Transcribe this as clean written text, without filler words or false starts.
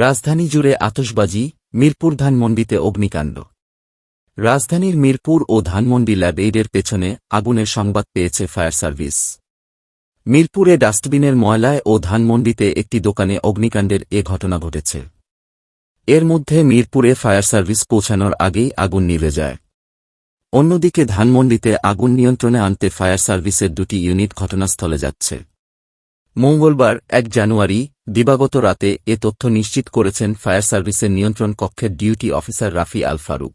রাজধানী জুড়ে আতশবাজি, মিরপুর ধানমন্ডিতে অগ্নিকাণ্ড। রাজধানীর মিরপুর ও ধানমন্ডি ল্যাব এইডের পেছনে আগুনের সংবাদ পেয়েছে ফায়ার সার্ভিস। মিরপুরে ডাস্টবিনের ময়লায় ও ধানমন্ডিতে একটি দোকানে অগ্নিকাণ্ডের এ ঘটনা ঘটেছে। এর মধ্যে মিরপুরে ফায়ার সার্ভিস পৌঁছানোর আগেই আগুন নিভে যায়। অন্যদিকে ধানমন্ডিতে আগুন নিয়ন্ত্রণে আনতে ফায়ার সার্ভিসের দুটি ইউনিট ঘটনাস্থলে যাচ্ছে। মঙ্গলবার ১ জানুয়ারি দিবাগত রাতে এ তথ্য নিশ্চিত করেছেন ফায়ার সার্ভিসের নিয়ন্ত্রণ কক্ষের ডিউটি অফিসার রাফি আল ফারুক।